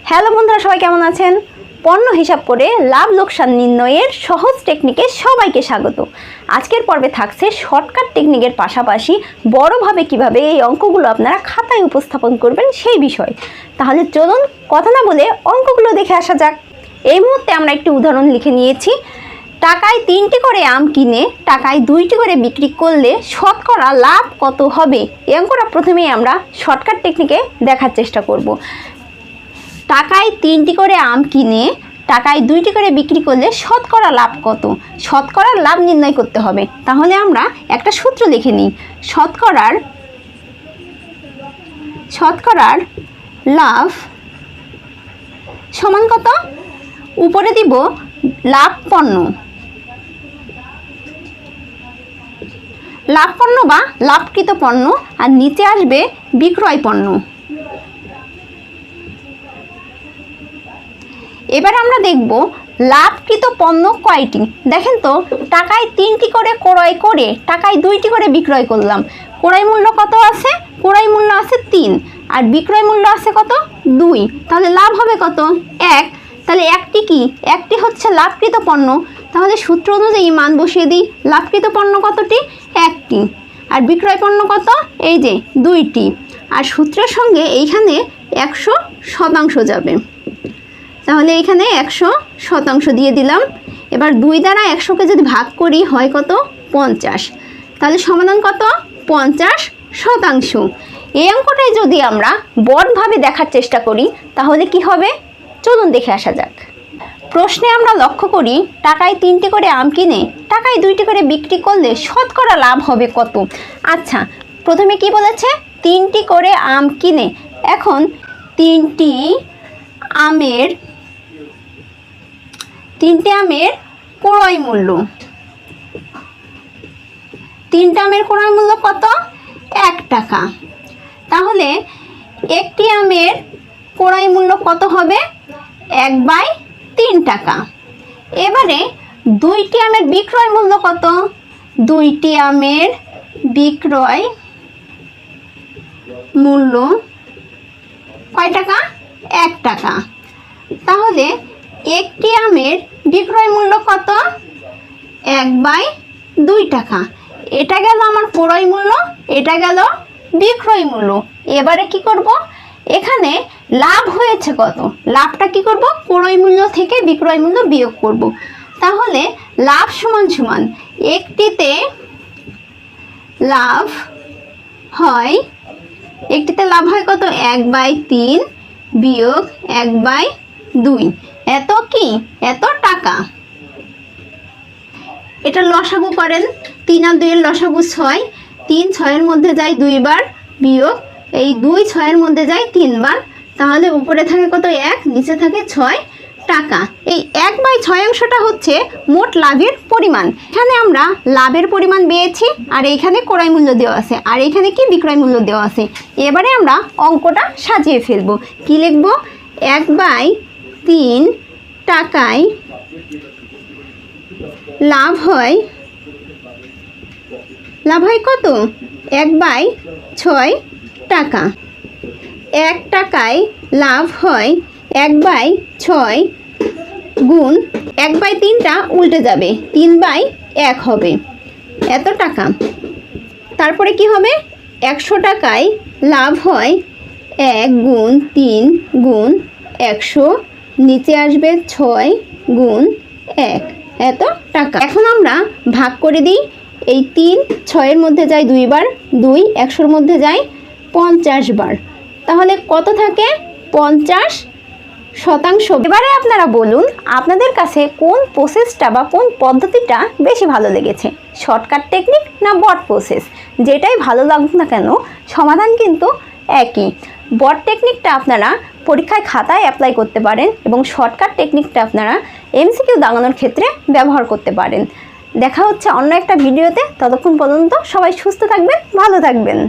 Hello বন্ধুরা, সবাই কেমন আছেন? পণ্য হিসাব করে লাভ লোকসান নির্ণয়ের সহজ টেকনিকে সবাইকে স্বাগত। আজকের পর্বে থাকছে শর্টকাট টেকনিকের পাশাপাশি বড়ভাবে কিভাবে এই অঙ্কগুলো আপনারা খাতায় উপস্থাপন করবেন সেই বিষয়। তাহলে চলুন কথা না বলে অঙ্কগুলো দেখে আসা যাক। এই মুহূর্তে আমরা একটি উদাহরণ লিখে নিয়েছি। টাকায় 3টি করে আম কিনে টাকায় 2টি করে বিক্রি করলে শতকরা লাভ কত হবে? এই অঙ্কটা প্রথমেই আমরা শর্টকাট টেকনিকে দেখার চেষ্টা করব। টাকায় 3টি করে আম কিনে টাকায় 2টি করে বিক্রি করলে শতকরা লাভ কত? শতকরা লাভ নির্ণয় করতে হবে। তাহলে আমরা একটা সূত্র লিখে নিই। শতকরার লাভ সমান কত? উপরে দিব লাভ পণ্য বা লাভকৃত পণ্য, আর নিচে আসবে বিক্রয় পণ্য। এবার আমরা দেখব লাভকৃত পণ্য কয়টি। দেখেন তো, টাকায় 3টি করে ক্রয় করে টাকায় 2টি করে বিক্রয় করলাম। ক্রয় মূল্য কত আছে? ক্রয় মূল্য আছে 3 আর বিক্রয় মূল্য আছে কত? 2। তাহলে লাভ হবে কত? 1। তাহলে একটি কি? একটি হচ্ছে লাভকৃত পণ্য। তাহলে সূত্র অনুযায়ী মান বসিয়ে দিই। লাভকৃত পণ্য কতটি? 1টি। আর বিক্রয় পণ্য কত? এই যে 2টি। আর সূত্রের সঙ্গে এইখানে 100% যাবে। তাহলে এখানে 100% দিয়ে দিলাম। এবার 2 দ্বারা 100কে যদি ভাগ করি হয় কত? 50। তাহলে সমাধান কত? 50%। এই অঙ্কটাই যদি আমরা বড়ভাবে দেখার চেষ্টা করি তাহলে কি হবে? চলুন দেখে আসা যাক। প্রশ্নে আমরা লক্ষ্য করি টাকায় 3টি করে আম কিনে টাকায় 2টি করে বিক্রি করলে শতকরা লাভ হবে কত? আচ্ছা, প্রথমে কি বলেছে? 3টি করে আম কিনে। এখন 3টি আমের ক্রয় মূল্য। 3টা আমের ক্রয় মূল্য কত? 1 টাকা। তাহলে একটি আমের ক্রয় মূল্য কত হবে? 1/3 টাকা। এবারে 2টি আমের বিক্রয় মূল্য কত? 2টি আমের বিক্রয় মূল্য কয় টাকা? 1 টাকা। তাহলে একটি আমের বিক্রয় মূল্য কত? 1/2 টাকা। এটা গেল আমার ক্রয় মূল্য, এটা গেল বিক্রয় মূল্য। এবারে কি করব? এখানে লাভ হয়েছে কত? লাভটা কি করব? ক্রয় মূল্য থেকে বিক্রয় মূল্য বিয়োগ করব। তাহলে লাভ সমান একটিতে লাভ হয় কত? 1/3 বিয়োগ 1/2। এত কি? এত টাকা। এটা লসাগু করেন। 3 আর 2 এর লসাগু 6। 3 6-এর মধ্যে যায় 2 বার, বিয়োগ এই 2 6-এর মধ্যে যায় 3 বার। তাহলে উপরে থাকে কত? 1, নিচে থাকে 6 টাকা। এই 1/6 অংশটা হচ্ছে মোট লাভের পরিমাণ। এখানে আমরা লাভের পরিমাণ পেয়েছি, আর এইখানে ক্রয় মূল্য দেওয়া আছে, আর এইখানে কি? বিক্রয় মূল্য দেওয়া আছে। এবারে আমরা অঙ্কটা সাজিয়ে ফেলবো। কি লিখব? 1/3 টাকায় লাভ হয় কত? 1/6 টাকা। 1 টাকায় লাভ হয় 1/6 গুণ 1/3টা উল্টে যাবে, 3/1 হবে। এত টাকা। তারপরে কি হবে? 100 টাকায় লাভ হয় 1 গুণ 3 গুণ 100, নিচে আসবে 6 গুণ 1, এত টাকা। এখন আমরা ভাগ করে দিই। এই 3 6-এর মধ্যে যায় 2 বার, 2 100-র মধ্যে যায় 50 বার। তাহলে কত থাকে? 50%। এবারে আপনারা বলুন আপনাদের কাছে কোন প্রসেসটা বা কোন পদ্ধতিটা বেশি ভালো লেগেছে? শর্টকাট টেকনিক না বট প্রসেস? যেটাই ভালো লাগুক না কেন, সমাধান কিন্তু একই। বট টেকনিকটা আপনারা পরীক্ষায় খাতায় অ্যাপ্লাই করতে পারেন এবং শর্টকাট টেকনিকটা আপনারা MCQ দাগানোর ক্ষেত্রে ব্যবহার করতে পারেন। দেখা হচ্ছে অন্য একটা ভিডিওতে। ততক্ষণ পর্যন্ত সবাই সুস্থ থাকবেন, ভালো থাকবেন।